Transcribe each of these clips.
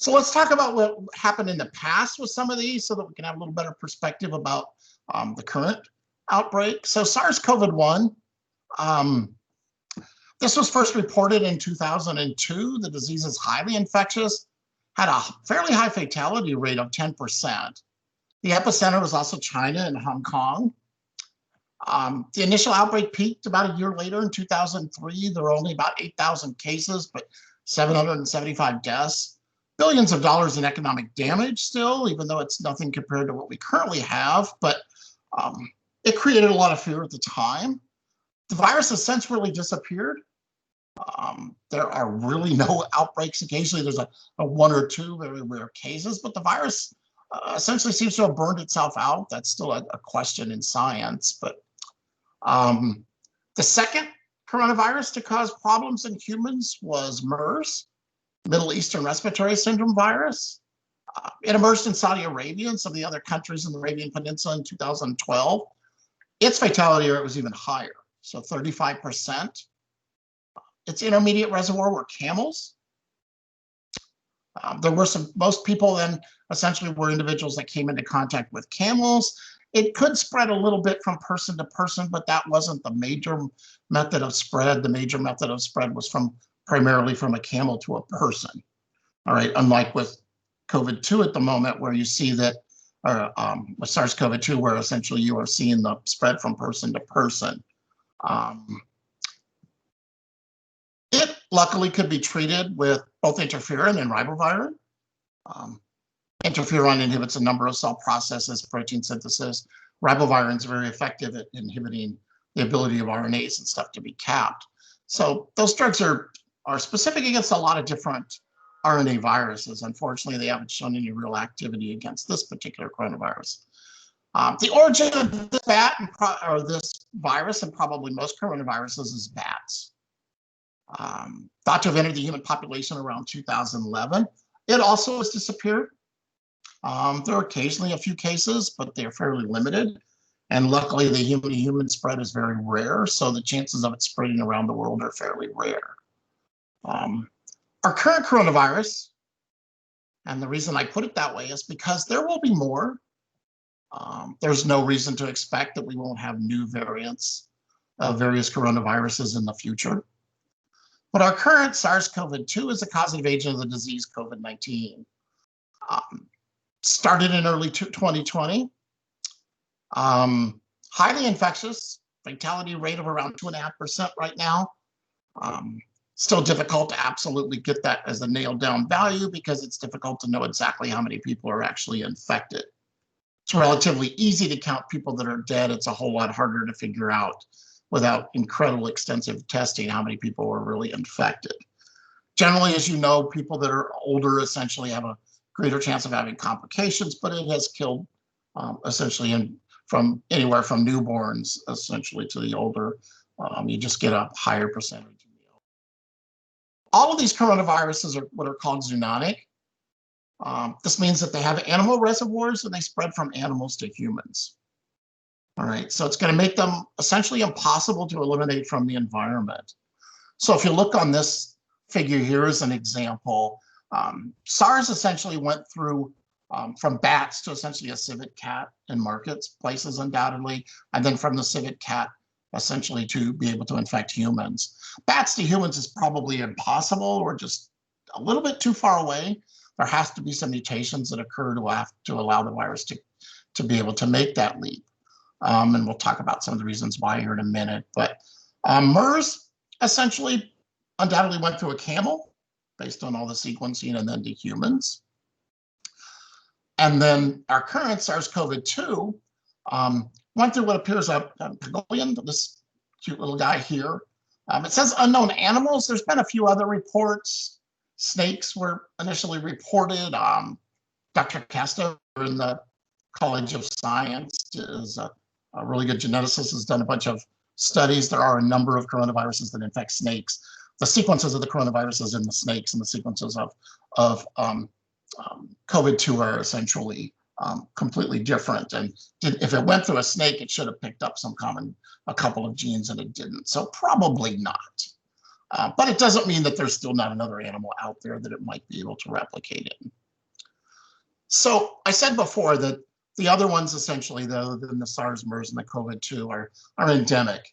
So let's talk about what happened in the past with some of these so that we can have a little better perspective about the current outbreak. So SARS-CoV-1, this was first reported in 2002. The disease is highly infectious, had a fairly high fatality rate of 10%. The epicenter was also China and Hong Kong. The initial outbreak peaked about a year later in 2003. There were only about 8,000 cases, but 775 deaths. Billions of dollars in economic damage still, even though it's nothing compared to what we currently have, but it created a lot of fear at the time. The virus has since really disappeared. There are really no outbreaks. Occasionally there's a one or two very rare cases, but the virus essentially seems to have burned itself out. That's still a question in science, but the second coronavirus to cause problems in humans was MERS, Middle Eastern Respiratory Syndrome virus. It emerged in Saudi Arabia and some of the other countries in the Arabian Peninsula in 2012. Its fatality rate was even higher, so 35%. Its intermediate reservoir were camels. There were most people then essentially were individuals that came into contact with camels. It could spread a little bit from person to person, but that wasn't the major method of spread. The major method of spread was primarily from a camel to a person. All right, unlike with COVID-2 at the moment, where you see that, with SARS-CoV-2, where essentially you are seeing the spread from person to person. It luckily could be treated with both interferon and ribavirin. Interferon inhibits a number of cell processes, protein synthesis. Ribavirin is very effective at inhibiting the ability of RNAs and stuff to be capped. So those drugs are specific against a lot of different RNA viruses. Unfortunately, they haven't shown any real activity against this particular coronavirus. The origin of this this virus and probably most coronaviruses is bats. Thought to have entered the human population around 2011. It also has disappeared. There are occasionally a few cases, but they're fairly limited. And luckily, the human-to-human spread is very rare, so the chances of it spreading around the world are fairly rare. Our current coronavirus, and the reason I put it that way is because there will be more. There's no reason to expect that we won't have new variants of various coronaviruses in the future. But our current SARS-CoV-2 is the causative agent of the disease COVID-19. Started in early 2020. Highly infectious, fatality rate of around 2.5% right now. Still difficult to absolutely get that as a nailed down value because it's difficult to know exactly how many people are actually infected. It's relatively easy to count people that are dead. It's a whole lot harder to figure out without incredible extensive testing how many people were really infected. Generally, as you know, people that are older essentially have a greater chance of having complications, but it has killed essentially from anywhere from newborns essentially to the older. You just get a higher percentage. All of these coronaviruses are what are called zoonotic. This means that they have animal reservoirs and they spread from animals to humans. All right, so it's going to make them essentially impossible to eliminate from the environment. So if you look on this figure here as an example, SARS essentially went through from bats to essentially a civet cat in marketplaces undoubtedly, and then from the civet cat essentially to be able to infect humans. Bats to humans is probably impossible or just a little bit too far away. There has to be some mutations that occur to allow the virus to be able to make that leap. And we'll talk about some of the reasons why here in a minute. But MERS essentially undoubtedly went through a camel based on all the sequencing and then to humans. And then our current SARS-CoV-2 went through what appears a pangolin, this cute little guy here. It says unknown animals. There's been a few other reports. Snakes were initially reported. Dr. Castro in the College of Science is a really good geneticist, has done a bunch of studies. There are a number of coronaviruses that infect snakes. The sequences of the coronaviruses in the snakes and the sequences of COVID-2 are essentially completely different. And if it went through a snake, it should have picked up a couple of genes, and it didn't. So probably not. But it doesn't mean that there's still not another animal out there that it might be able to replicate it. So I said before that the other ones essentially, though, than the SARS, MERS, and the COVID-2 are endemic.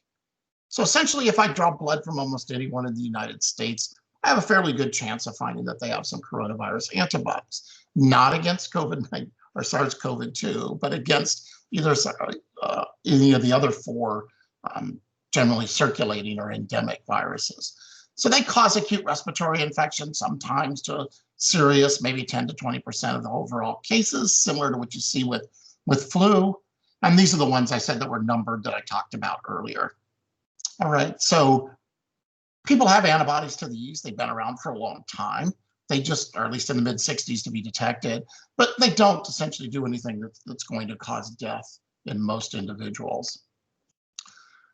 So essentially, if I draw blood from almost anyone in the United States, I have a fairly good chance of finding that they have some coronavirus antibodies, not against COVID-19 or SARS-CoV-2, but against either any of the other four generally circulating or endemic viruses. So they cause acute respiratory infection, sometimes to serious, maybe 10 to 20% of the overall cases, similar to what you see with flu. And these are the ones I said that were numbered that I talked about earlier. All right, so people have antibodies to these. They've been around for a long time. They just are at least in the mid-60s to be detected, but they don't essentially do anything that's going to cause death in most individuals.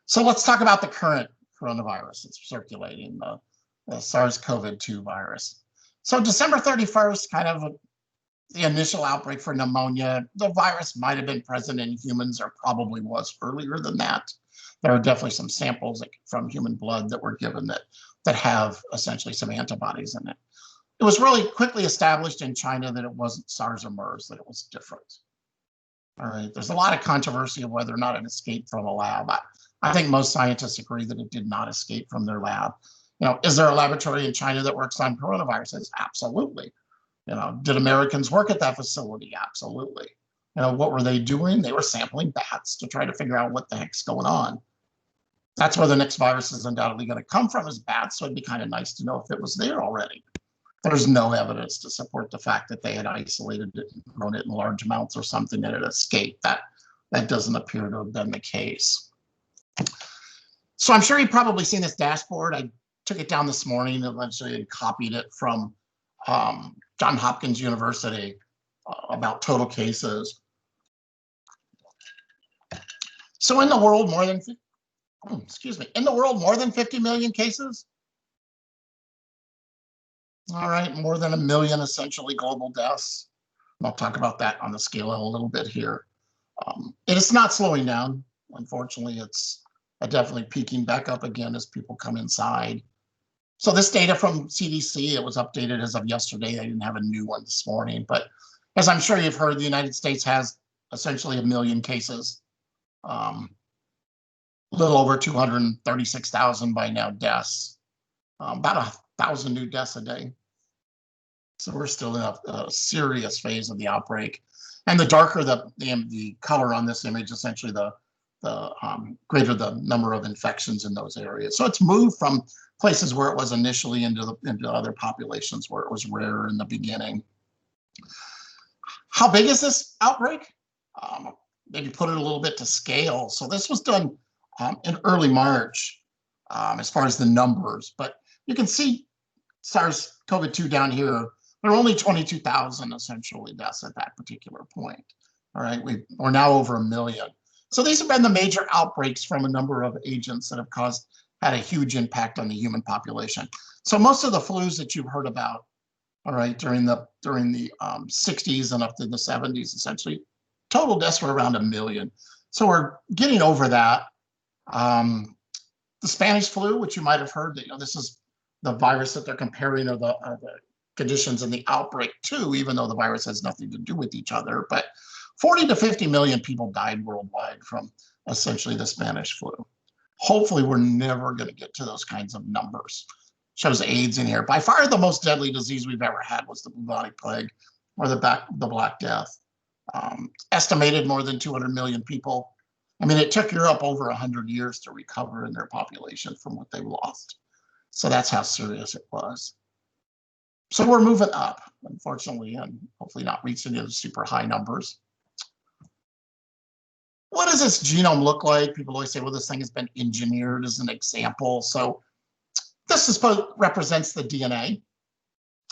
So let's talk about the current coronavirus that's circulating, the SARS-CoV-2 virus. So December 31st, kind of the initial outbreak for pneumonia. The virus might have been present in humans, or probably was earlier than that. There are definitely some samples from human blood that were given that have essentially some antibodies in it. It was really quickly established in China that it wasn't SARS or MERS, that it was different. All right, there's a lot of controversy of whether or not it escaped from a lab. I think most scientists agree that it did not escape from their lab. Is there a laboratory in China that works on coronaviruses? Absolutely. Did Americans work at that facility? Absolutely. What were they doing? They were sampling bats to try to figure out what the heck's going on. That's where the next virus is undoubtedly going to come from, is bats, so it'd be kind of nice to know if it was there already. There's no evidence to support the fact that they had isolated it and grown it in large amounts or something that it escaped. That doesn't appear to have been the case. So I'm sure you've probably seen this dashboard. I took it down this morning and eventually copied it from Johns Hopkins University about total cases. So in the world, more than 50 million cases. All right, more than 1 million essentially global deaths. And I'll talk about that on the scale a little bit here. It is not slowing down. Unfortunately, it's definitely peaking back up again as people come inside. So this data from CDC, it was updated as of yesterday. They didn't have a new one this morning, but as I'm sure you've heard, the United States has essentially 1 million cases, a little over 236,000 by now deaths, about 1,000 new deaths a day. So we're still in a serious phase of the outbreak. And the darker the color on this image, essentially the greater the number of infections in those areas. So it's moved from places where it was initially into other populations where it was rare in the beginning. How big is this outbreak? Maybe put it a little bit to scale. So this was done in early March as far as the numbers, but you can see SARS-CoV-2 down here. There are only 22,000 essentially deaths at that particular point. All right, we're now over 1 million. So these have been the major outbreaks from a number of agents that have had a huge impact on the human population. So most of the flus that you've heard about, all right, during the 60s and up to the 70s, essentially, total deaths were around 1 million. So we're getting over that. The Spanish flu, which you might have heard, this is the virus that they're comparing or the conditions in the outbreak to, even though the virus has nothing to do with each other. But 40 to 50 million people died worldwide from essentially the Spanish flu. Hopefully, we're never going to get to those kinds of numbers. Shows AIDS in here. By far, the most deadly disease we've ever had was the bubonic plague, or the Black Death. Estimated more than 200 million people. I mean, it took Europe over 100 years to recover in their population from what they lost. So that's how serious it was. So we're moving up, unfortunately, and hopefully not reaching those super high numbers. What does this genome look like? People always say, well, this thing has been engineered as an example. So this represents the DNA,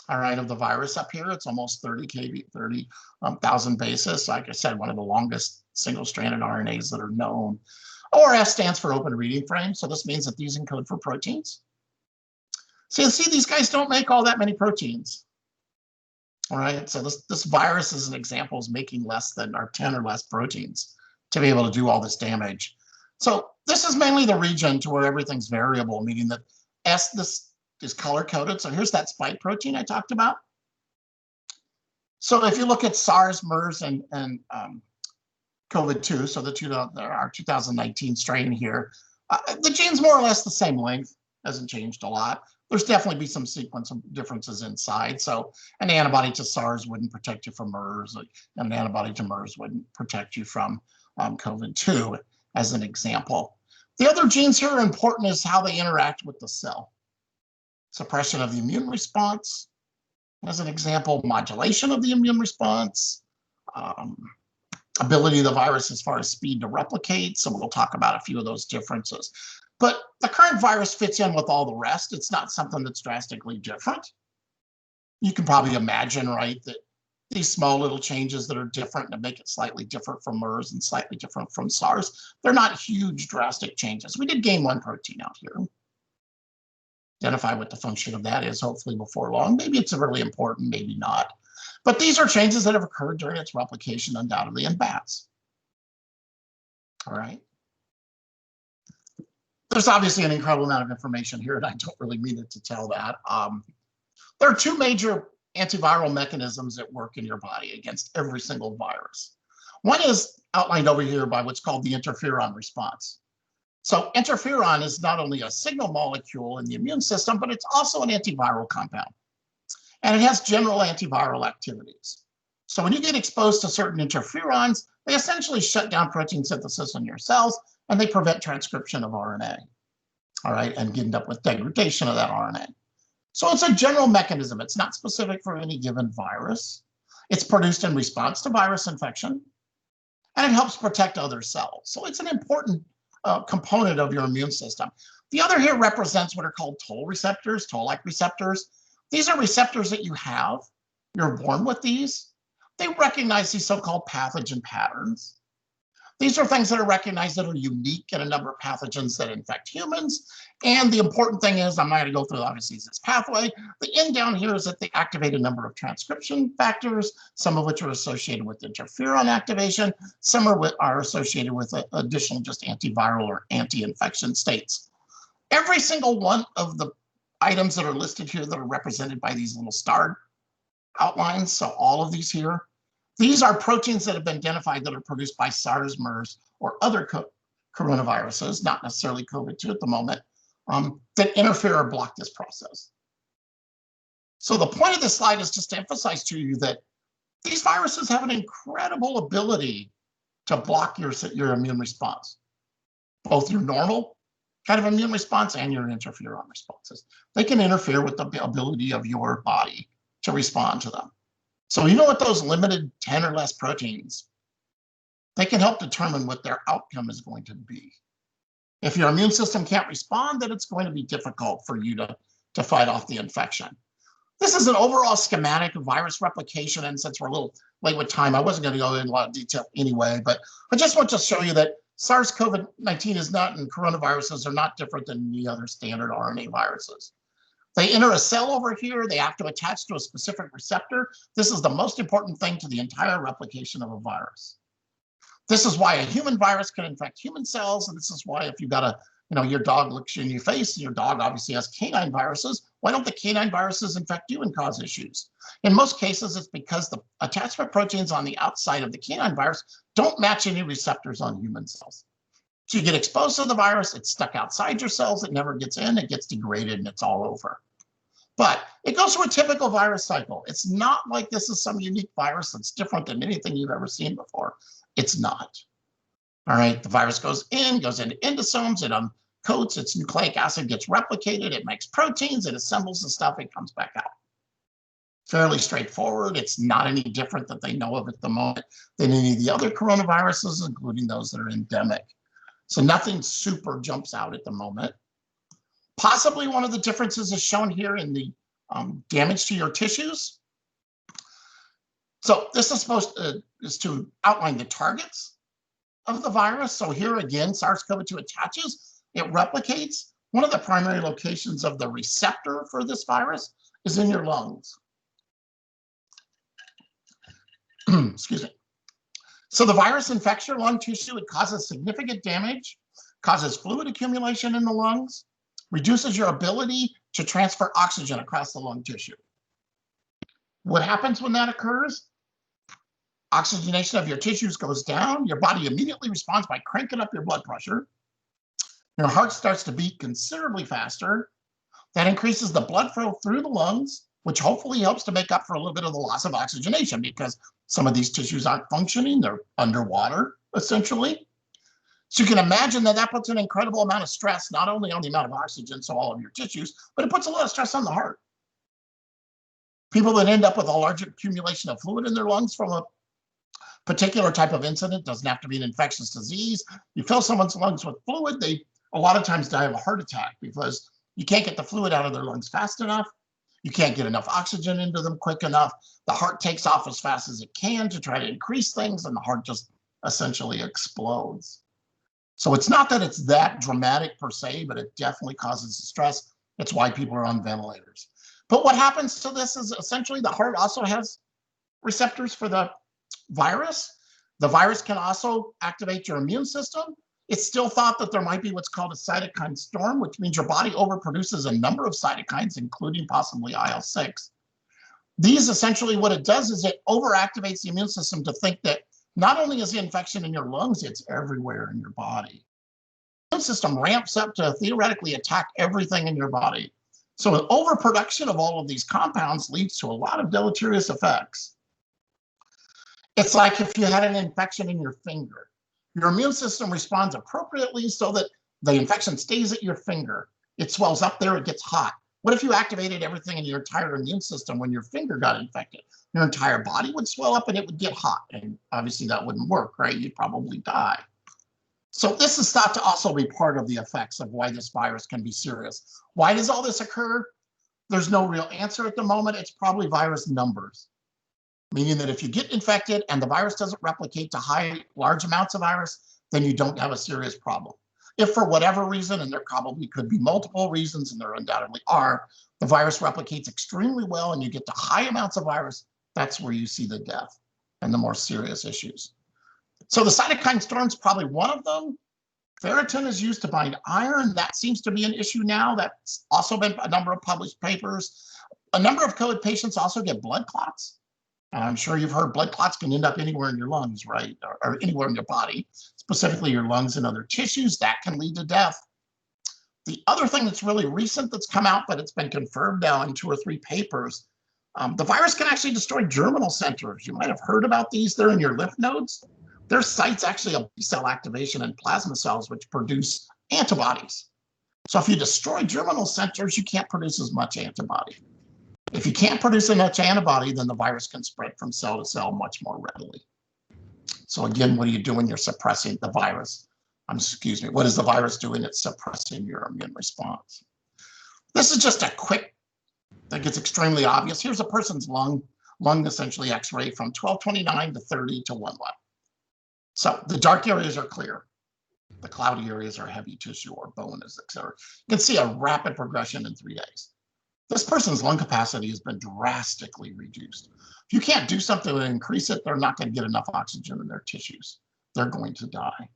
all right, of the virus up here. It's almost 30,000 bases. Like I said, one of the longest single-stranded RNAs that are known. ORF stands for open reading frame. So this means that these encode for proteins. So you see, these guys don't make all that many proteins. All right, so this virus, as an example, is making less than, or 10 or less proteins to be able to do all this damage. So this is mainly the region to where everything's variable, meaning that S, this is color-coded. So here's that spike protein I talked about. So if you look at SARS, MERS, and COVID-2, so our 2019 strain here, the gene's more or less the same length, hasn't changed a lot. There's definitely be some sequence of differences inside. So an antibody to SARS wouldn't protect you from MERS, and an antibody to MERS wouldn't protect you from COVID-2, as an example. The other genes here are important is how they interact with the cell. Suppression of the immune response, as an example, modulation of the immune response, ability of the virus as far as speed to replicate. So we'll talk about a few of those differences. But the current virus fits in with all the rest. It's not something that's drastically different. You can probably imagine, right, that these small little changes that are different to make it slightly different from MERS and slightly different from SARS, they're not huge, drastic changes. We did gain one protein out here. Identify what the function of that is, hopefully before long. Maybe it's really important, maybe not. But these are changes that have occurred during its replication, undoubtedly, in bats. All right. There's obviously an incredible amount of information here, and I don't really mean it to tell that. There are two major antiviral mechanisms that work in your body against every single virus. One is outlined over here by what's called the interferon response. So interferon is not only a signal molecule in the immune system, but it's also an antiviral compound. And it has general antiviral activities. So when you get exposed to certain interferons, they essentially shut down protein synthesis in your cells, and they prevent transcription of RNA, all right, and end up with degradation of that RNA. So it's a general mechanism. It's not specific for any given virus. It's produced in response to virus infection, and it helps protect other cells. So it's an important component of your immune system. The other here represents what are called toll receptors, toll-like receptors. These are receptors that you have. You're born with these. They recognize these so-called pathogen patterns. These are things that are recognized that are unique in a number of pathogens that infect humans. And the important thing is, I'm not going to go through, obviously, this pathway. The end down here is that they activate a number of transcription factors, some of which are associated with interferon activation, some are associated with additional just antiviral or anti-infection states. Every single one of the items that are listed here that are represented by these little starred outlines, so all of these here, these are proteins that have been identified that are produced by SARS, MERS, or other coronaviruses, not necessarily COVID-2 at the moment, that interfere or block this process. So the point of this slide is just to emphasize to you that these viruses have an incredible ability to block your immune response, both your normal kind of immune response and your interferon responses. They can interfere with the ability of your body to respond to them. So you know what those limited 10 or less proteins, they can help determine what their outcome is going to be. If your immune system can't respond, then it's going to be difficult for you to fight off the infection. This is an overall schematic of virus replication, and since we're a little late with time, I wasn't going to go in a lot of detail anyway, but I just want to show you that SARS-CoV-19 is not, and coronaviruses are not different than any other standard RNA viruses. They enter a cell over here. They have to attach to a specific receptor. This is the most important thing to the entire replication of a virus. This is why a human virus can infect human cells. And this is why if you've got your dog looks you in your face, and your dog obviously has canine viruses, why don't the canine viruses infect you and cause issues? In most cases, it's because the attachment proteins on the outside of the canine virus don't match any receptors on human cells. So you get exposed to the virus, it's stuck outside your cells, it never gets in, it gets degraded, and it's all over. But it goes through a typical virus cycle. It's not like this is some unique virus that's different than anything you've ever seen before. It's not. All right, the virus goes into endosomes, it uncoats, its nucleic acid gets replicated, it makes proteins, it assembles the stuff, it comes back out. Fairly straightforward. It's not any different that they know of at the moment than any of the other coronaviruses, including those that are endemic. So nothing super jumps out at the moment. Possibly one of the differences is shown here in the damage to your tissues. So this is to outline the targets of the virus. So here again, SARS-CoV-2 attaches, it replicates. One of the primary locations of the receptor for this virus is in your lungs. Excuse me. So the virus infects your lung tissue. It causes significant damage, causes fluid accumulation in the lungs. reduces your ability to transfer oxygen across the lung tissue. What happens when that occurs? Oxygenation of your tissues goes down. Your body immediately responds by cranking up your blood pressure. Your heart starts to beat considerably faster. That increases the blood flow through the lungs, which hopefully helps to make up for a little bit of the loss of oxygenation because some of these tissues aren't functioning. They're underwater, essentially. So you can imagine that that puts an incredible amount of stress, not only on the amount of oxygen, so all of your tissues, but it puts a lot of stress on the heart. People that end up with a large accumulation of fluid in their lungs from a particular type of incident, doesn't have to be an infectious disease. You fill someone's lungs with fluid, they a lot of times die of a heart attack because you can't get the fluid out of their lungs fast enough. You can't get enough oxygen into them quick enough. The heart takes off as fast as it can to try to increase things, and the heart just essentially explodes. So it's not that it's that dramatic per se, but it definitely causes stress. It's why people are on ventilators. But what happens to this is essentially the heart also has receptors for the virus. The virus can also activate your immune system. It's still thought that there might be what's called a cytokine storm, which means your body overproduces a number of cytokines, including possibly IL-6. These essentially what it does is it overactivates the immune system to think that not only is the infection in your lungs, it's everywhere in your body. The immune system ramps up to theoretically attack everything in your body. So an overproduction of all of these compounds leads to a lot of deleterious effects. It's like if you had an infection in your finger. Your immune system responds appropriately so that the infection stays at your finger. It swells up there, it gets hot. What if you activated everything in your entire immune system when your finger got infected? Your entire body would swell up and it would get hot. And obviously that wouldn't work, right? You'd probably die. So this is thought to also be part of the effects of why this virus can be serious. Why does all this occur? There's no real answer at the moment. It's probably virus numbers. Meaning that if you get infected and the virus doesn't replicate to large amounts of virus, then you don't have a serious problem. If for whatever reason, and there probably could be multiple reasons, and there undoubtedly are, the virus replicates extremely well and you get to high amounts of virus, that's where you see the death and the more serious issues. So the cytokine storm is probably one of them. Ferritin is used to bind iron. That seems to be an issue now. That's also been a number of published papers. A number of COVID patients also get blood clots. I'm sure you've heard blood clots can end up anywhere in your lungs, right? Or anywhere in your body, specifically your lungs and other tissues. That can lead to death. The other thing that's really recent that's come out, but it's been confirmed now in 2 or 3 papers, the virus can actually destroy germinal centers. You might have heard about these. They're in your lymph nodes. They're sites actually of B-cell activation and plasma cells, which produce antibodies. So if you destroy germinal centers, you can't produce as much antibody. If you can't produce enough antibody, then the virus can spread from cell to cell much more readily. So again, what are you doing? You're suppressing the virus. What is the virus doing? It's suppressing your immune response. This is just a quick, that gets extremely obvious. Here's a person's lung essentially x-ray from 1229 to 30 to 1:1. So the dark areas are clear. The cloudy areas are heavy tissue or bone, etc. You can see a rapid progression in 3 days. This person's lung capacity has been drastically reduced. If you can't do something to increase it, they're not going to get enough oxygen in their tissues. They're going to die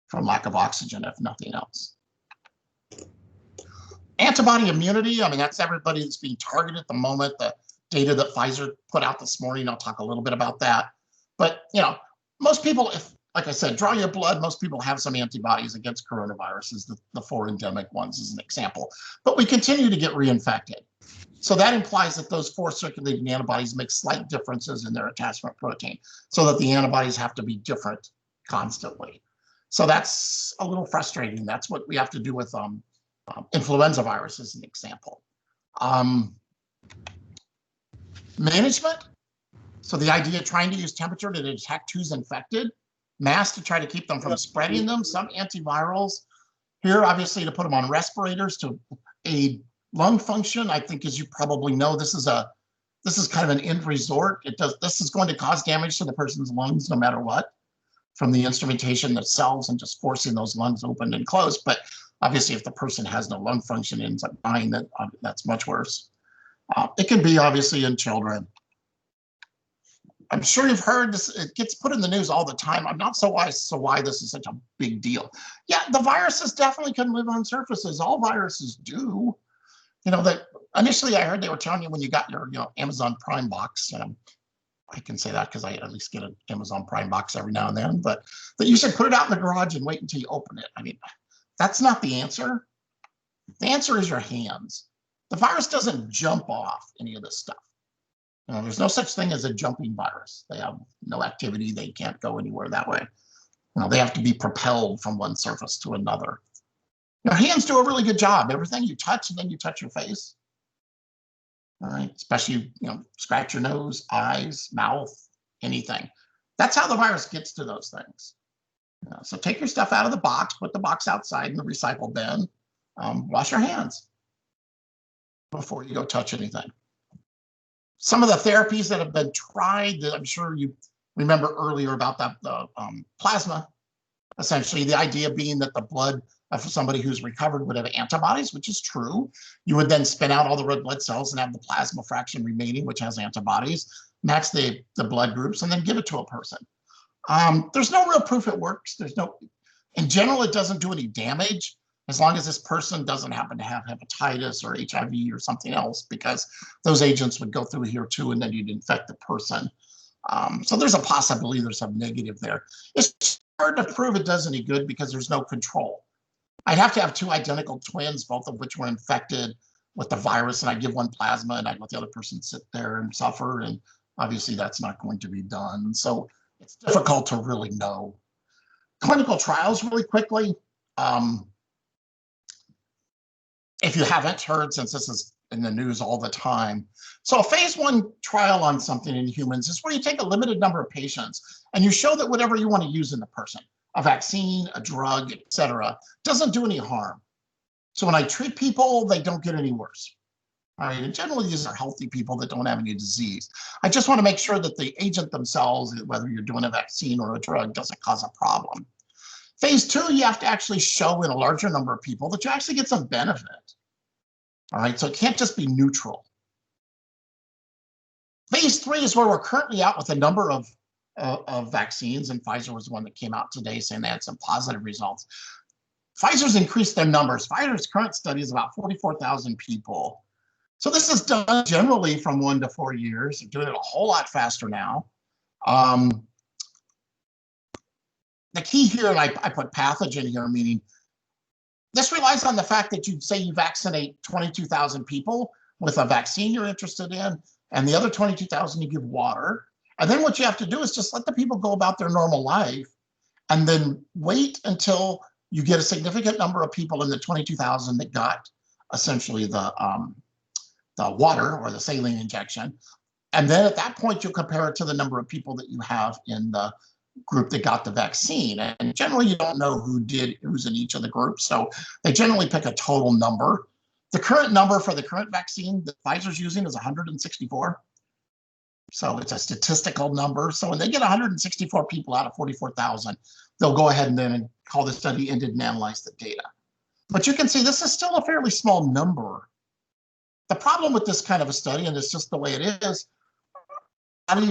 from lack of oxygen, if nothing else. Antibody immunity, I mean, that's everybody that's being targeted at the moment. The data that Pfizer put out this morning, I'll talk a little bit about that. But, most people, like I said, draw your blood. Most people have some antibodies against coronaviruses, the 4 endemic ones as an example. But we continue to get reinfected. So that implies that those 4 circulating antibodies make slight differences in their attachment protein so that the antibodies have to be different constantly. So that's a little frustrating. That's what we have to do with influenza virus as an example. Management. So the idea of trying to use temperature to detect who's infected, masks to try to keep them from spreading them, some antivirals. Here, obviously, to put them on respirators to aid lung function. I think, as you probably know, this is kind of an end resort. This is going to cause damage to the person's lungs no matter what, from the instrumentation themselves and just forcing those lungs open and closed. But obviously, if the person has no lung function and ends up dying, that's much worse. It can be obviously in children. I'm sure you've heard this, it gets put in the news all the time. I'm not so why this is such a big deal. Yeah, the viruses definitely can live on surfaces. All viruses do. You know, that initially I heard they were telling you when you got your, Amazon Prime box, I can say that because I at least get an Amazon Prime box every now and then, but that you should put it out in the garage and wait until you open it. I mean, that's not the answer. The answer is your hands. The virus doesn't jump off any of this stuff. There's no such thing as a jumping virus. They have no activity. They can't go anywhere that way. They have to be propelled from one surface to another. Your hands do a really good job. Everything you touch, and then you touch your face. All right, especially, scratch your nose, eyes, mouth, anything. That's how the virus gets to those things. So take your stuff out of the box, put the box outside in the recycle bin, wash your hands before you go touch anything. Some of the therapies that have been tried, that I'm sure you remember earlier about that, the plasma, essentially the idea being that the blood of somebody who's recovered would have antibodies, which is true. You would then spin out all the red blood cells and have the plasma fraction remaining, which has antibodies, match the blood groups, and then give it to a person. There's no real proof it works. In general, it doesn't do any damage, as long as this person doesn't happen to have hepatitis or HIV or something else, because those agents would go through here too, and then you'd infect the person. So there's a possibility there's some negative there. It's hard to prove it does any good because there's no control. I'd have to have two identical twins, both of which were infected with the virus, and I'd give one plasma and I'd let the other person sit there and suffer. And obviously that's not going to be done. So it's difficult to really know. Clinical trials really quickly. If you haven't heard, since this is in the news all the time. So a phase 1 trial on something in humans is where you take a limited number of patients and you show that whatever you want to use in the person, a vaccine, a drug, etc., doesn't do any harm. So when I treat people, they don't get any worse. All right, and generally these are healthy people that don't have any disease. I just want to make sure that the agent themselves, whether you're doing a vaccine or a drug, doesn't cause a problem. Phase 2, you have to actually show in a larger number of people that you actually get some benefit. All right, so it can't just be neutral. Phase 3 is where we're currently out with a number of vaccines, and Pfizer was the one that came out today saying they had some positive results. Pfizer's increased their numbers. Pfizer's current study is about 44,000 people. So this is done generally from 1 to 4 years. They're doing it a whole lot faster now. The key here, and I put pathogen here, meaning this relies on the fact that you say you vaccinate 22,000 people with a vaccine you're interested in, and the other 22,000 you give water. And then what you have to do is just let the people go about their normal life and then wait until you get a significant number of people in the 22,000 that got essentially the water or the saline injection. And then at that point, you'll compare it to the number of people that you have in the group that got the vaccine. And generally, you don't know who's in each of the groups. So they generally pick a total number. The current number for the current vaccine that Pfizer's using is 164. So it's a statistical number. So when they get 164 people out of 44,000, they'll go ahead and then call the study ended and analyze the data. But you can see this is still a fairly small number. The problem with this kind of a study, and it's just the way it is, how do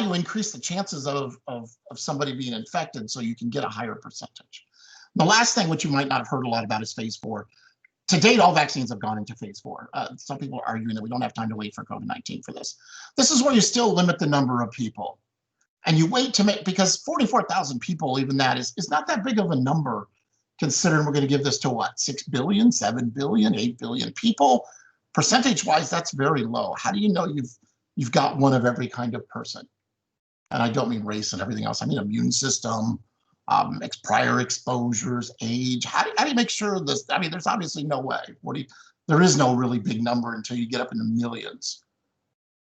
you increase the chances of somebody being infected so you can get a higher percentage? The last thing, which you might not have heard a lot about, is phase 4. To date, all vaccines have gone into phase 4. Some people are arguing that we don't have time to wait for COVID-19 for this. This is where you still limit the number of people. And you wait to make, because 44,000 people, even that is not that big of a number, considering we're going to give this to what, 6 billion, 7 billion, 8 billion people. Percentage-wise, that's very low. How do you know you've got one of every kind of person? And I don't mean race and everything else. I mean immune system, prior exposures, age. How do you make sure this? I mean, there's obviously no way. There is no really big number until you get up into millions.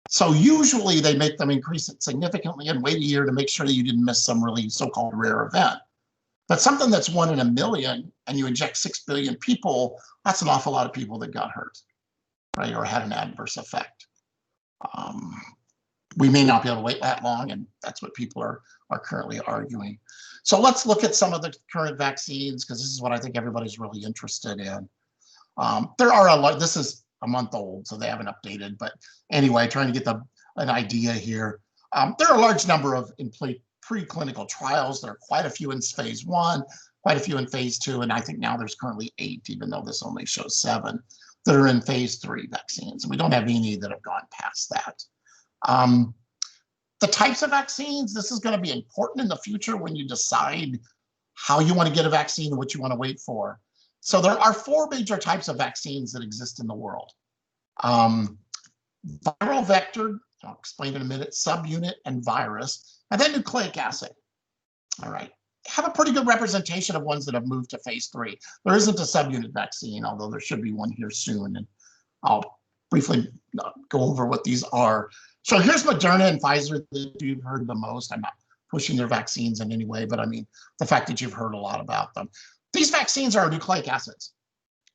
So usually they make them increase it significantly and wait a year to make sure that you didn't miss some really so-called rare event. But something that's 1 in a million and you inject 6 billion people, that's an awful lot of people that got hurt, right, or had an adverse effect. We may not be able to wait that long, and that's what people are currently arguing. So let's look at some of the current vaccines, because this is what I think everybody's really interested in. There are this is a month old, so they haven't updated. But anyway, trying to get an idea here. There are a large number of preclinical trials. There are quite a few in phase 1, quite a few in phase 2, and I think now there's currently 8, even though this only shows 7, that are in phase 3 vaccines. And we don't have any that have gone past that. The types of vaccines, this is going to be important in the future when you decide how you want to get a vaccine and what you want to wait for. So there are 4 major types of vaccines that exist in the world. Viral vector, I'll explain in a minute, subunit and virus, and then nucleic acid. All right, have a pretty good representation of ones that have moved to phase 3. There isn't a subunit vaccine, although there should be one here soon, and I'll briefly go over what these are. So here's Moderna and Pfizer that you've heard the most. I'm not pushing their vaccines in any way, but I mean, the fact that you've heard a lot about them. These vaccines are nucleic acids.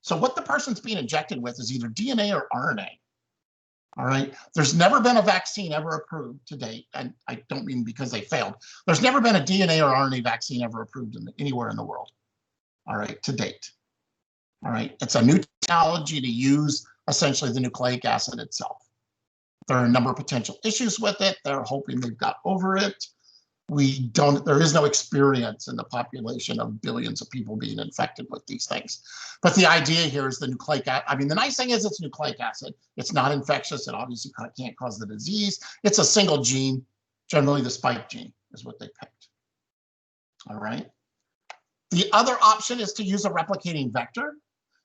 So what the person's being injected with is either DNA or RNA. All right, there's never been a vaccine ever approved to date, and I don't mean because they failed. There's never been a DNA or RNA vaccine ever approved anywhere in the world, all right, to date. All right, it's a new technology to use essentially the nucleic acid itself. There are a number of potential issues with it. They're hoping they've got over it. There is no experience in the population of billions of people being infected with these things. But the idea here is the nucleic acid. I mean, the nice thing is it's nucleic acid. It's not infectious. It obviously can't cause the disease. It's a single gene. Generally, the spike gene is what they picked. All right. The other option is to use a replicating vector.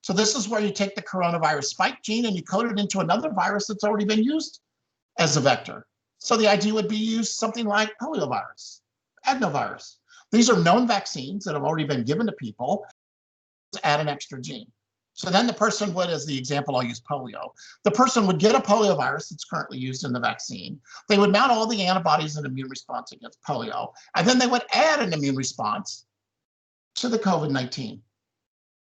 So this is where you take the coronavirus spike gene and you code it into another virus that's already been used as a vector. So the idea would be use something like poliovirus, adenovirus. These are known vaccines that have already been given to people to add an extra gene. So then the person would, as the example, I'll use polio. The person would get a poliovirus that's currently used in the vaccine. They would mount all the antibodies and immune response against polio, and then they would add an immune response to the COVID-19,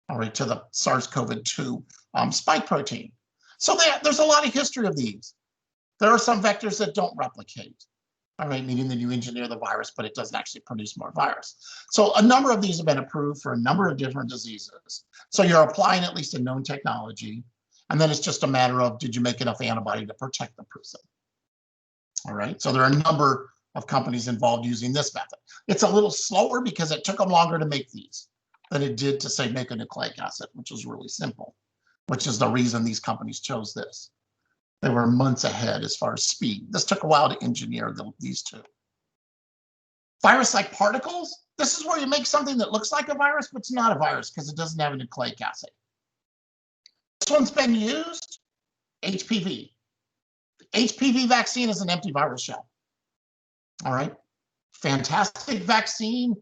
all right, to the SARS-CoV-2 spike protein. So there's a lot of history of these. There are some vectors that don't replicate, all right, meaning that you engineer the virus, but it doesn't actually produce more virus. So a number of these have been approved for a number of different diseases. So you're applying at least a known technology, and then it's just a matter of, did you make enough antibody to protect the person? All right, so there are a number of companies involved using this method. It's a little slower because it took them longer to make these than it did to, say, make a nucleic acid, which was really simple, which is the reason these companies chose this. They were months ahead as far as speed. This took a while to engineer these two. Virus-like particles, this is where you make something that looks like a virus, but it's not a virus because it doesn't have a nucleic acid. This one's been used, HPV. The HPV vaccine is an empty virus shell. All right, fantastic vaccine.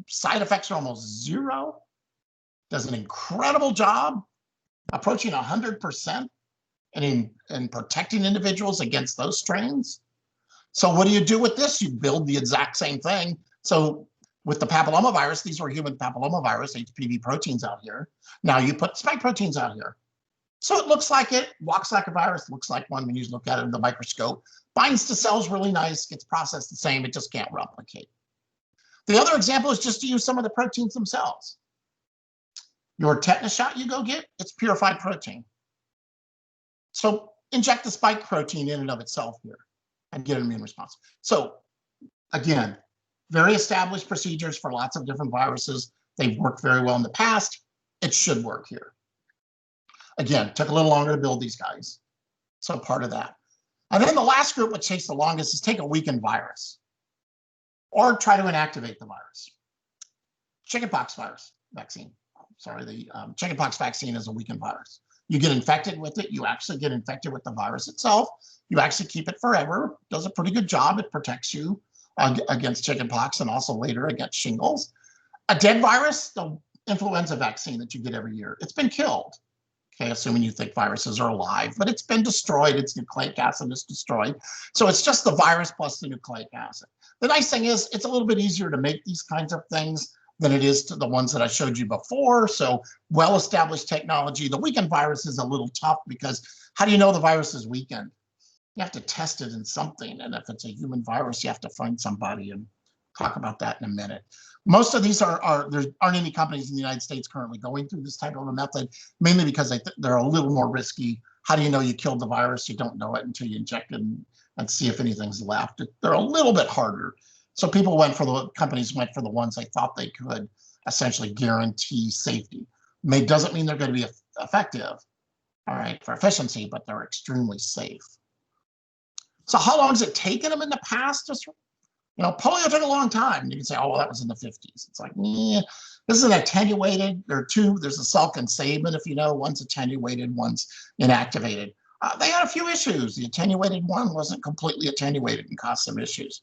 Side effects are almost zero. Does an incredible job, approaching 100%. And in protecting individuals against those strains. So what do you do with this? You build the exact same thing. So with the papillomavirus, these were human papillomavirus, HPV proteins out here. Now you put spike proteins out here. So it looks like it, walks like a virus, looks like one when you look at it in the microscope, binds to cells really nice, gets processed the same, it just can't replicate. The other example is just to use some of the proteins themselves. Your tetanus shot you go get, it's purified protein. So inject the spike protein in and of itself here and get an immune response. So again, very established procedures for lots of different viruses. They've worked very well in the past. It should work here. Again, took a little longer to build these guys. So part of that. And then the last group, which takes the longest, is take a weakened virus or try to inactivate the virus. Chickenpox virus vaccine. Sorry, the chickenpox vaccine is a weakened virus. You get infected with it, you actually get infected with the virus itself. You actually keep it forever. Does a pretty good job. It protects you against chickenpox and also later against shingles. A dead virus, the influenza vaccine that you get every year, it's been killed. Okay, assuming you think viruses are alive, but it's been destroyed. Its nucleic acid is destroyed. So it's just the virus plus the nucleic acid. The nice thing is it's a little bit easier to make these kinds of things than it is to the ones that I showed you before. So well-established technology. The weakened virus is a little tough because how do you know the virus is weakened? You have to test it in something. And if it's a human virus, you have to find somebody and talk about that in a minute. Most of these there aren't any companies in the United States currently going through this type of a method, mainly because they're a little more risky, How do you know you killed the virus? You don't know it until you inject it and see if anything's left. They're a little bit harder. So companies went for the ones they thought they could essentially guarantee safety. Doesn't mean they're going to be effective, all right, for efficiency, but they're extremely safe. So how long has it taken them in the past? Just, polio took a long time. You can say, oh, well, that was in the 50s. It's like, this is an attenuated. There are two. There's a Salk and Sabin, if you know. One's attenuated, one's inactivated. They had a few issues. The attenuated one wasn't completely attenuated and caused some issues.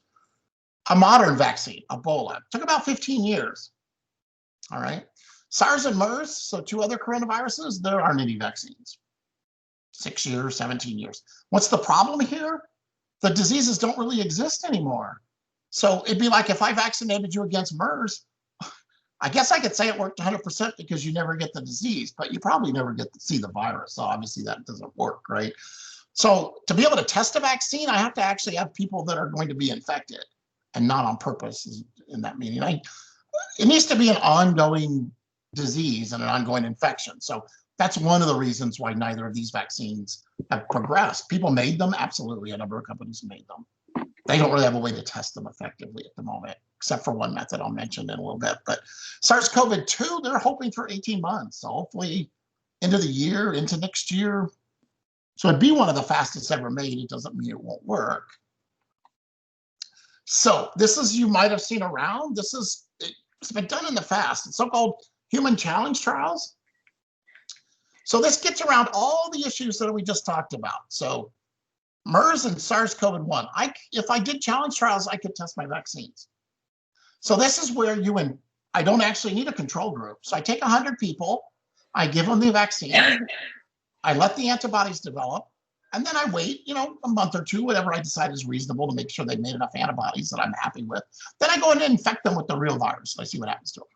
A modern vaccine, Ebola, took about 15 years. All right. SARS and MERS, so two other coronaviruses, there aren't any vaccines. 6 years, 17 years. What's the problem here? The diseases don't really exist anymore. So it'd be like if I vaccinated you against MERS, I guess I could say it worked 100% because you never get the disease, but you probably never get to see the virus. So obviously that doesn't work, right? So to be able to test a vaccine, I have to actually have people that are going to be infected and not on purpose in that meaning. It needs to be an ongoing disease and an ongoing infection. So that's one of the reasons why neither of these vaccines have progressed. People made them, absolutely. A number of companies made them. They don't really have a way to test them effectively at the moment, except for one method I'll mention in a little bit. But SARS-CoV-2, they're hoping for 18 months. So hopefully into the year, into next year. So it'd be one of the fastest ever made. It doesn't mean it won't work. So this is, you might have seen around. It's been done in the past. It's so-called human challenge trials. So this gets around all the issues that we just talked about. So MERS and SARS-CoV-1, if I did challenge trials, I could test my vaccines. So this is where I don't actually need a control group. So I take 100 people, I give them the vaccine, I let the antibodies develop, and then I wait, a month or two, whatever I decide is reasonable to make sure they've made enough antibodies that I'm happy with. Then I go in and infect them with the real virus. And I see what happens to them.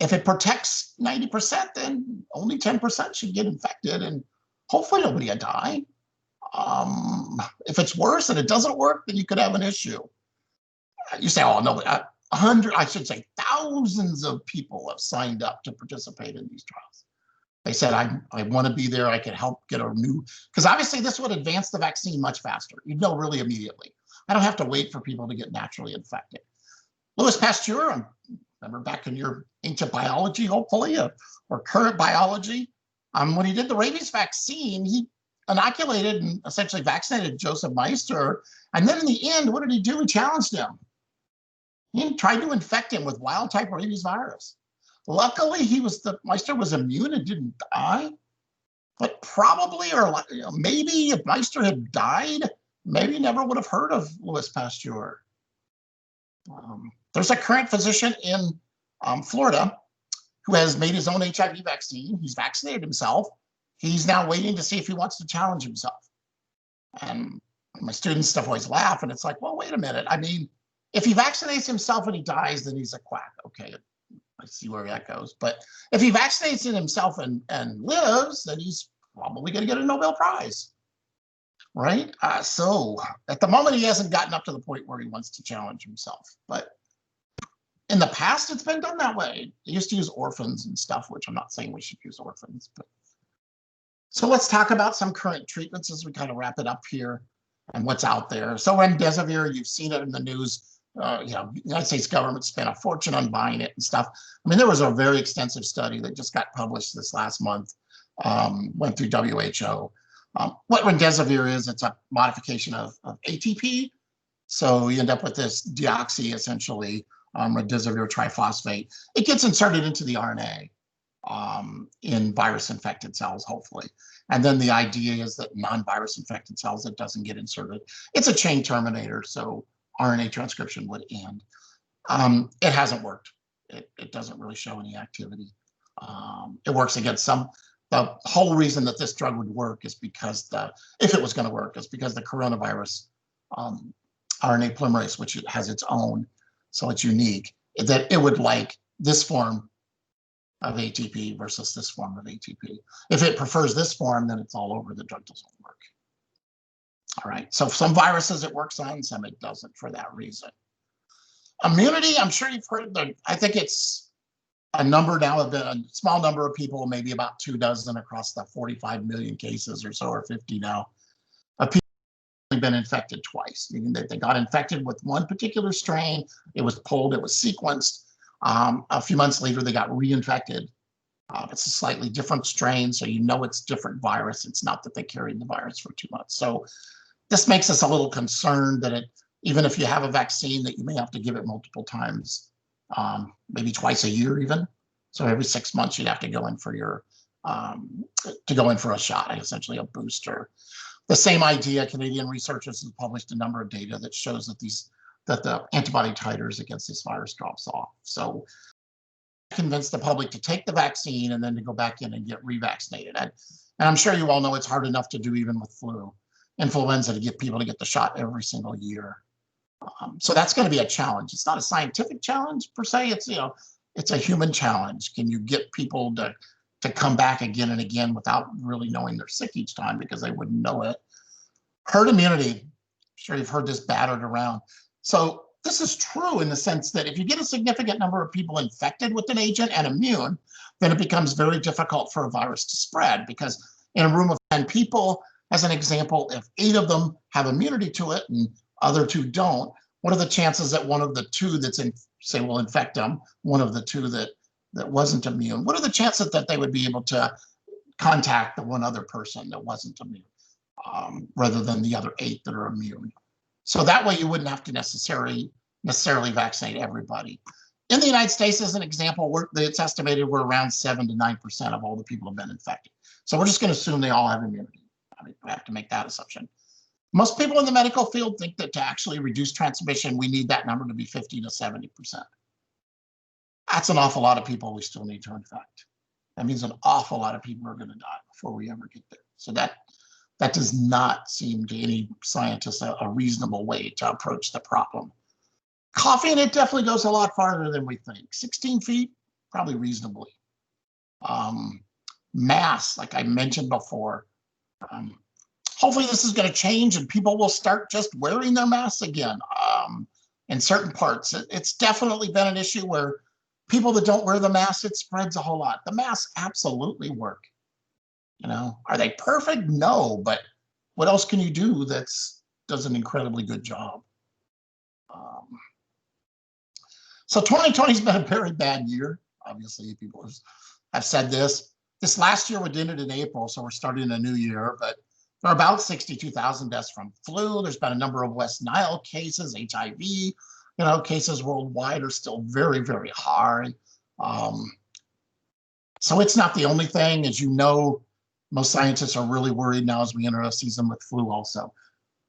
If it protects 90%, then only 10% should get infected, and hopefully nobody will die. If it's worse and it doesn't work, then you could have an issue. You say, oh, no, thousands of people have signed up to participate in these trials. They said, I want to be there. I can help get because obviously this would advance the vaccine much faster. You'd know really immediately. I don't have to wait for people to get naturally infected. Louis Pasteur, remember back in your ancient biology, hopefully, or current biology, when he did the rabies vaccine, he inoculated and essentially vaccinated Joseph Meister. And then in the end, what did he do? He challenged him. He tried to infect him with wild type rabies virus. Luckily, Meister was immune and didn't die. But probably, or maybe if Meister had died, maybe never would have heard of Louis Pasteur. There's a current physician in Florida who has made his own HIV vaccine. He's vaccinated himself. He's now waiting to see if he wants to challenge himself. And my students stuff always laugh, and it's like, well, wait a minute. I mean, if he vaccinates himself and he dies, then he's a quack. Okay, I see where that goes. But if he vaccinates himself and lives, then he's probably going to get a Nobel Prize, right? So at the moment, he hasn't gotten up to the point where he wants to challenge himself. But in the past, it's been done that way. They used to use orphans and stuff, which I'm not saying we should use orphans. But so let's talk about some current treatments as we kind of wrap it up here and what's out there. So remdesivir, you've seen it in the news. The United States government spent a fortune on buying it and stuff. I mean, there was a very extensive study that just got published this last month, went through WHO. What remdesivir is, it's a modification of ATP. So you end up with this deoxy, essentially, remdesivir triphosphate. It gets inserted into the RNA in virus-infected cells, hopefully. And then the idea is that non-virus infected cells, it doesn't get inserted. It's a chain terminator, so RNA transcription would end. It hasn't worked. It doesn't really show any activity. It works against some. The whole reason that this drug would work is because if it was going to work, is because the coronavirus RNA polymerase, which it has its own, so it's unique, that it would like this form of ATP versus this form of ATP. If it prefers this form, then it's all over, the drug doesn't work. All right, so some viruses it works on, some it doesn't for that reason. Immunity, I'm sure you've heard, I think it's A number now of a small number of people, maybe about 24 across the 45 million cases or so, or 50 now, of people have been infected twice, meaning that they got infected with one particular strain, it was pulled, it was sequenced. A few months later, they got reinfected. It's a slightly different strain, so you know it's different virus. It's not that they carried the virus for 2 months. So this makes us a little concerned that even if you have a vaccine, that you may have to give it multiple times, maybe twice a year even. So every 6 months you'd have to go in for a shot, essentially a booster. The same idea, Canadian researchers have published a number of data that shows that the antibody titers against this virus drops off. So convince the public to take the vaccine and then to go back in and get revaccinated. And I'm sure you all know it's hard enough to do even with influenza, to get people to get the shot every single year. So that's going to be a challenge. It's not a scientific challenge per se. It's a human challenge. Can you get people to come back again and again without really knowing they're sick each time, because they wouldn't know it? Herd immunity. I'm sure you've heard this battered around. So this is true in the sense that if you get a significant number of people infected with an agent and immune, then it becomes very difficult for a virus to spread, because in a room of 10 people, as an example, if 8 of them have immunity to it and other 2 don't, what are the chances that one of the 2 that's say will infect them, one of the 2 that wasn't immune? What are the chances that they would be able to contact the one other person that wasn't immune, rather than the other 8 that are immune? So that way you wouldn't have to necessarily vaccinate everybody. In the United States, as an example, it's estimated we're around 7 to 9% of all the people have been infected. So we're just going to assume they all have immunity. I mean, we have to make that assumption. Most people in the medical field think that to actually reduce transmission, we need that number to be 50 to 70%. That's an awful lot of people we still need to infect. That means an awful lot of people are going to die before we ever get there. So that does not seem to any scientist a reasonable way to approach the problem. Coughing, it definitely goes a lot farther than we think. 16 feet, probably reasonably. Masks, like I mentioned before. Hopefully this is going to change and people will start just wearing their masks again. In certain parts, it's definitely been an issue where people that don't wear the mask, it spreads a whole lot. The masks absolutely work. Are they perfect? No, but what else can you do that does an incredibly good job? So 2020 has been a very bad year. Obviously, people have said this. This last year, we did it in April, so we're starting a new year, but there are about 62,000 deaths from flu. There's been a number of West Nile cases, HIV. Cases worldwide are still very, very high. So it's not the only thing. As you know, most scientists are really worried now as we enter a season with flu also.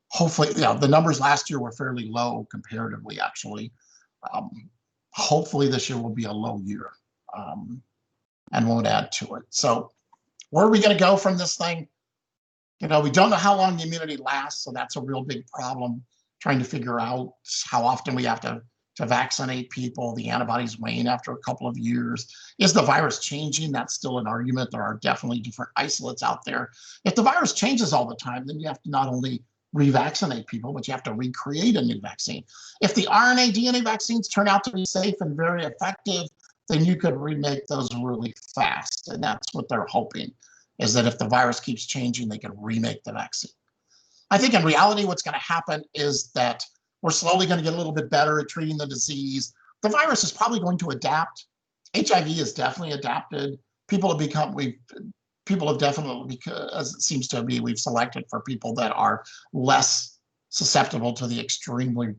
Hopefully, the numbers last year were fairly low comparatively, actually. Hopefully this year will be a low year and won't add to it. So where are we going to go from this thing? We don't know how long the immunity lasts, so that's a real big problem, trying to figure out how often we have to vaccinate people. The antibodies wane after a couple of years. Is the virus changing? That's still an argument. There are definitely different isolates out there. If the virus changes all the time, then you have to not only revaccinate people, but you have to recreate a new vaccine. If the RNA DNA vaccines turn out to be safe and very effective, then you could remake those really fast. And that's what they're hoping, is that if the virus keeps changing, they can remake the vaccine. I think in reality, what's going to happen is that we're slowly going to get a little bit better at treating the disease. The virus is probably going to adapt. HIV is definitely adapted. People have definitely, as it seems to be, we've selected for people that are less susceptible to the extremely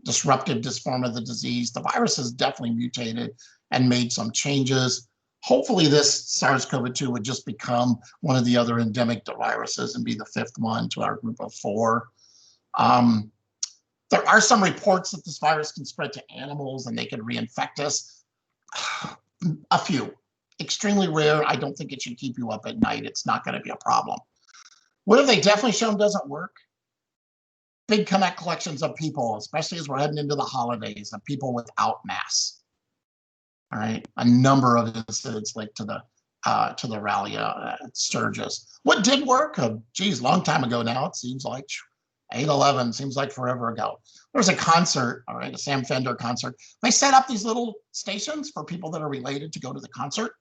disruptive form of the disease. The virus has definitely mutated and made some changes. Hopefully this SARS-CoV-2 would just become one of the other endemic viruses and be the 5th one to our group of 4. There are some reports that this virus can spread to animals and they can reinfect us. A few. Extremely rare. I don't think it should keep you up at night. It's not going to be a problem. What have they definitely shown doesn't work? Big collections of people, especially as we're heading into the holidays, of people without masks. All right, a number of incidents linked to the rally at Sturgis. What did work? Geez, long time ago now, it seems like. 8/11 seems like forever ago. There was a concert, all right, a Sam Fender concert. They set up these little stations for people that are related to go to the concert.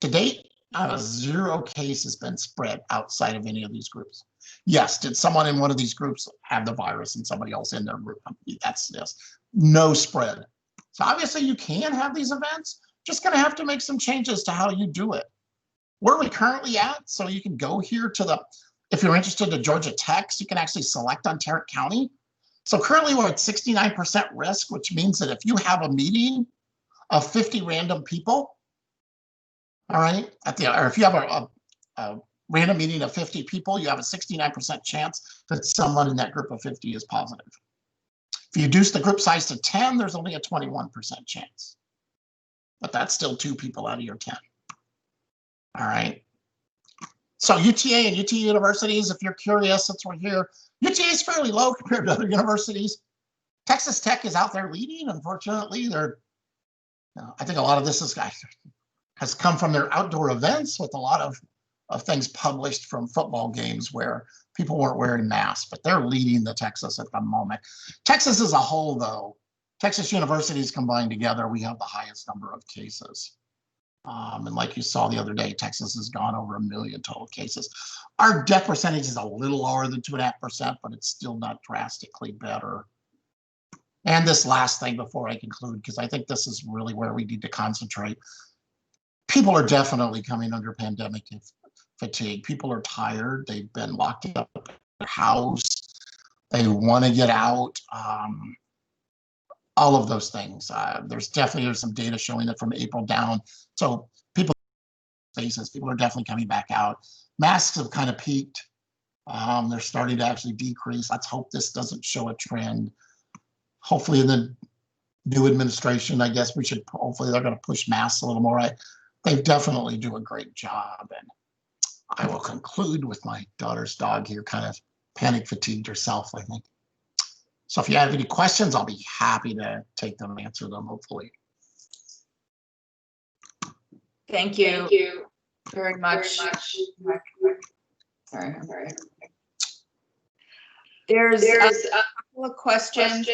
To date, not a 0 case has been spread outside of any of these groups. Yes, did someone in one of these groups have the virus and somebody else in their group? That's this. No spread. So obviously you can have these events, just gonna have to make some changes to how you do it. Where are we currently at? So you can go here to the, if you're interested in Georgia Tech, you can actually select on Tarrant County. So currently we're at 69% risk, which means that if you have a meeting of 50 random people, all right, or if you have a random meeting of 50 people, you have a 69% chance that someone in that group of 50 is positive. If you reduce the group size to 10, there's only a 21% chance. But that's still 2 people out of your 10. All right. So UTA and UT universities, if you're curious, since we're here, UTA is fairly low compared to other universities. Texas Tech is out there leading. Unfortunately, I think a lot of this has come from their outdoor events with a lot of things published from football games where people weren't wearing masks, but they're leading the Texas at the moment. Texas as a whole, though, Texas universities combined together, we have the highest number of cases. And like you saw the other day, Texas has gone over 1 million total cases. Our death percentage is a little lower than 2.5%, but it's still not drastically better. And this last thing before I conclude, because I think this is really where we need to concentrate. People are definitely coming under pandemic fatigue. People are tired. They've been locked up in their house. They want to get out. All of those things. There's some data showing that from April down. So people are definitely coming back out. Masks have kind of peaked. They're starting to actually decrease. Let's hope this doesn't show a trend. Hopefully in the new administration, I guess hopefully they're going to push masks a little more. They definitely do a great job. And I will conclude with my daughter's dog here, kind of panic fatigued herself, I think. So if you have any questions, I'll be happy to take them and answer them, hopefully. Thank you very much. Sorry. There's a couple of questions.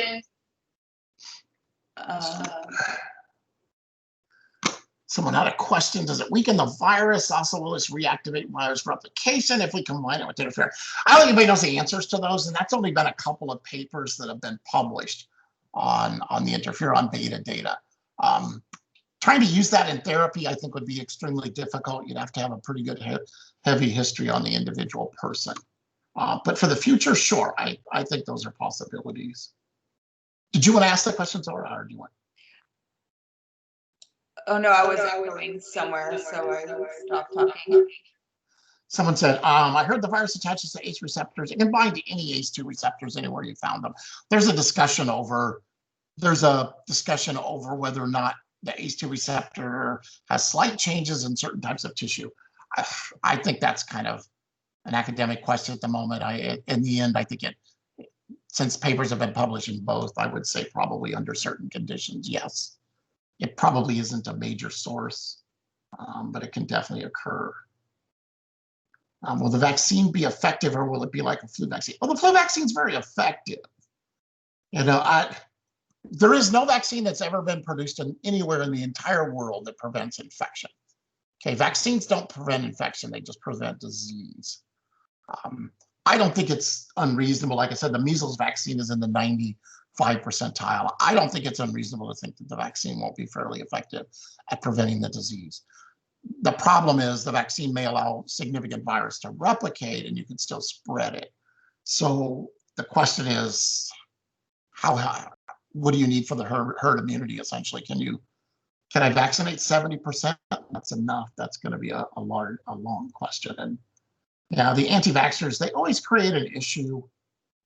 Someone had a question. Does it weaken the virus? Also, will this reactivate virus replication if we combine it with interferon? I don't think anybody knows the answers to those, and that's only been a couple of papers that have been published on the interferon beta data. Trying to use that in therapy, I think, would be extremely difficult. You'd have to have a pretty good heavy history on the individual person. But for the future, sure, I think those are possibilities. Did you want to ask the questions, or do you want? Oh no, I was going somewhere, so I stopped talking. Someone said, I heard the virus attaches to ACE receptors. It can bind to any ACE2 receptors anywhere you found them. There's a discussion over whether or not the ACE2 receptor has slight changes in certain types of tissue. I think that's kind of an academic question at the moment. In the end, I think since papers have been published in both, I would say probably under certain conditions, yes. It probably isn't a major source, but it can definitely occur. Will the vaccine be effective, or will it be like a flu vaccine? Well, the flu vaccine is very effective. There is no vaccine that's ever been produced anywhere in the entire world that prevents infection. Okay, vaccines don't prevent infection, they just prevent disease. I don't think it's unreasonable. Like I said, the measles vaccine is in the 95 percentile. I don't think it's unreasonable to think that the vaccine won't be fairly effective at preventing the disease. The problem is the vaccine may allow significant virus to replicate and you can still spread it. So the question is, what do you need for the herd immunity, essentially? Can I vaccinate 70%? That's enough. That's going to be a long question. And the anti-vaxxers, they always create an issue.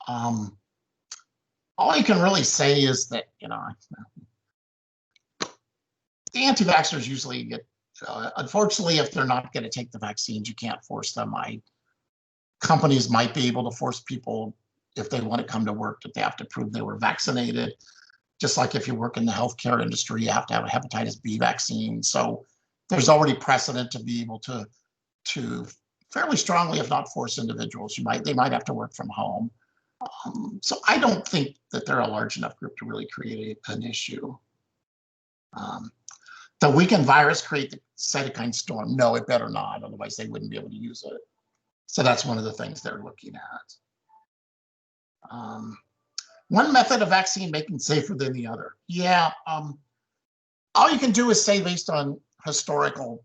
All you can really say is that, the anti-vaxxers usually get, unfortunately, if they're not going to take the vaccines, you can't force them. Companies might be able to force people, if they want to come to work, that they have to prove they were vaccinated. Just like if you work in the healthcare industry, you have to have a hepatitis B vaccine. So there's already precedent to be able to fairly strongly, if not force individuals. They might have to work from home. So I don't think that they're a large enough group to really create an issue. The weakened virus create the cytokine storm? No, it better not, otherwise they wouldn't be able to use it. So that's one of the things they're looking at. One method of vaccine making safer than the other. Yeah, all you can do is say based on historical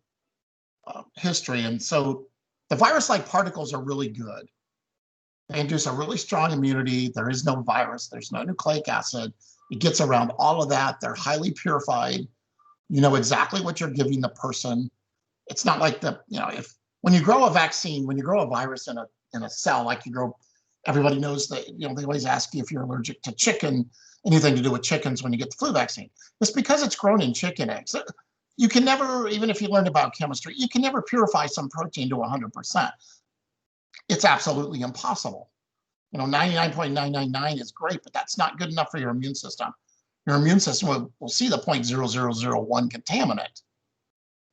history. And so the virus-like particles are really good. They induce a really strong immunity. There is no virus. There's no nucleic acid. It gets around all of that. They're highly purified. You know exactly what you're giving the person. It's not like when you grow a vaccine, when you grow a virus in a cell, like you grow, everybody knows that, they always ask you if you're allergic to chicken, anything to do with chickens when you get the flu vaccine. It's because it's grown in chicken eggs. You can never, even if you learned about chemistry, you can never purify some protein to 100%. It's absolutely impossible. 99.999 is great, but that's not good enough for your immune system. Your immune system will see the 0.0001 contaminant.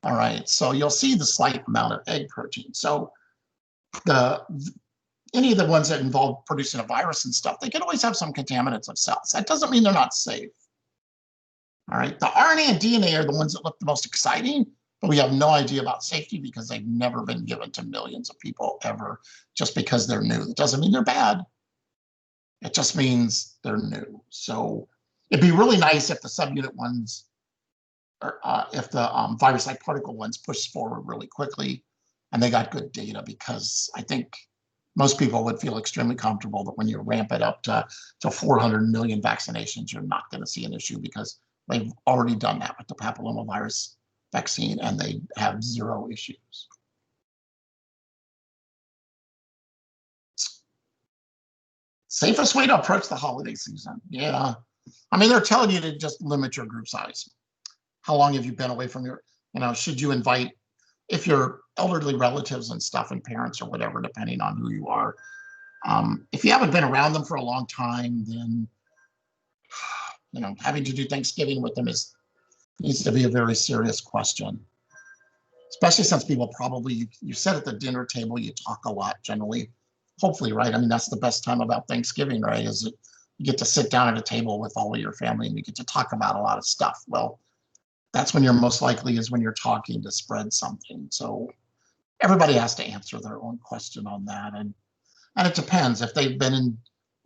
All right, so you'll see the slight amount of egg protein. So any of the ones that involve producing a virus and stuff, they can always have some contaminants of cells. That doesn't mean they're not safe. All right, the RNA and DNA are the ones that look the most exciting, but we have no idea about safety because they've never been given to millions of people ever, just because they're new. It doesn't mean they're bad. It just means they're new. So it'd be really nice if the subunit ones, or if the virus-like particle ones push forward really quickly and they got good data, because I think most people would feel extremely comfortable that when you ramp it up to 400 million vaccinations, you're not going to see an issue, because they've already done that with the papillomavirus vaccine and they have zero issues. Safest way to approach the holiday season. Yeah. I mean, they're telling you to just limit your group size. How long have you been away from your, should you invite, if you're elderly relatives and stuff and parents or whatever, depending on who you are. If you haven't been around them for a long time, then, having to do Thanksgiving with them needs to be a very serious question. Especially since people probably, you sit at the dinner table, you talk a lot generally, hopefully, right? I mean, that's the best time about Thanksgiving, right? Is that you get to sit down at a table with all of your family and you get to talk about a lot of stuff. Well, that's when you're most likely is when you're talking to spread something. So everybody has to answer their own question on that. And it depends. If they've been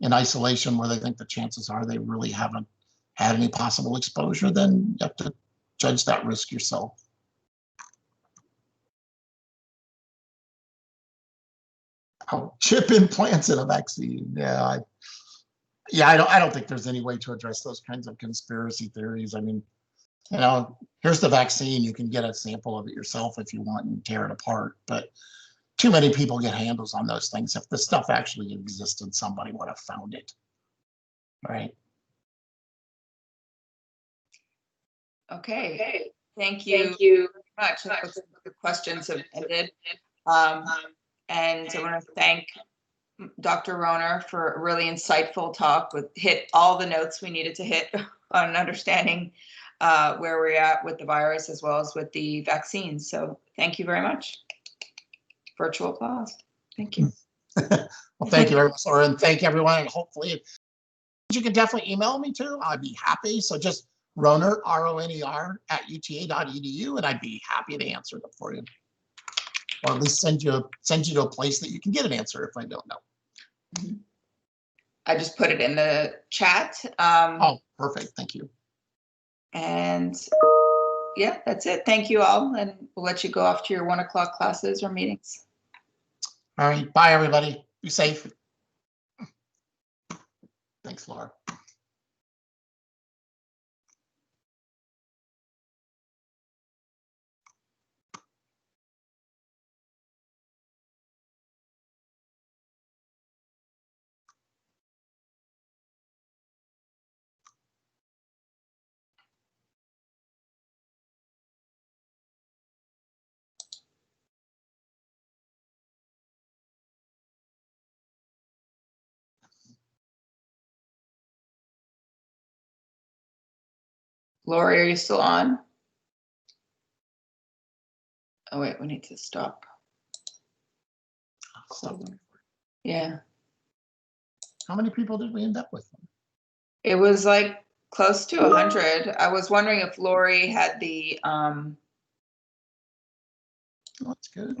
in isolation where they think the chances are they really haven't had any possible exposure, then you have to judge that risk yourself. Oh, chip implants in a vaccine. Yeah. I don't think there's any way to address those kinds of conspiracy theories. I mean, here's the vaccine. You can get a sample of it yourself if you want and tear it apart. But too many people get handles on those things. If the stuff actually existed, somebody would have found it. Right. Okay. Thank you very much. The questions have ended. And I want to thank Dr. Rohner for a really insightful talk, hit all the notes we needed to hit on understanding where we're at with the virus as well as with the vaccines. So thank you very much. Virtual applause. Thank you. Well, thank you very much, Laura, and thank everyone. And hopefully, you can definitely email me too. I'd be happy. So just Rohner, RONER @uta.edu, and I'd be happy to answer them for you, or at least send you to a place that you can get an answer if I don't know. I just put it in the chat. Oh, perfect. Thank you. And yeah, that's it. Thank you all, and we'll let you go off to your 1 o'clock classes or meetings. All right. Bye, everybody. Be safe. Thanks, Laura. Lori, are you still on? Oh, wait, we need to stop. So, Yeah. How many people did we end up with? It was like close to 100. I was wondering if Lori had the Oh, that's good.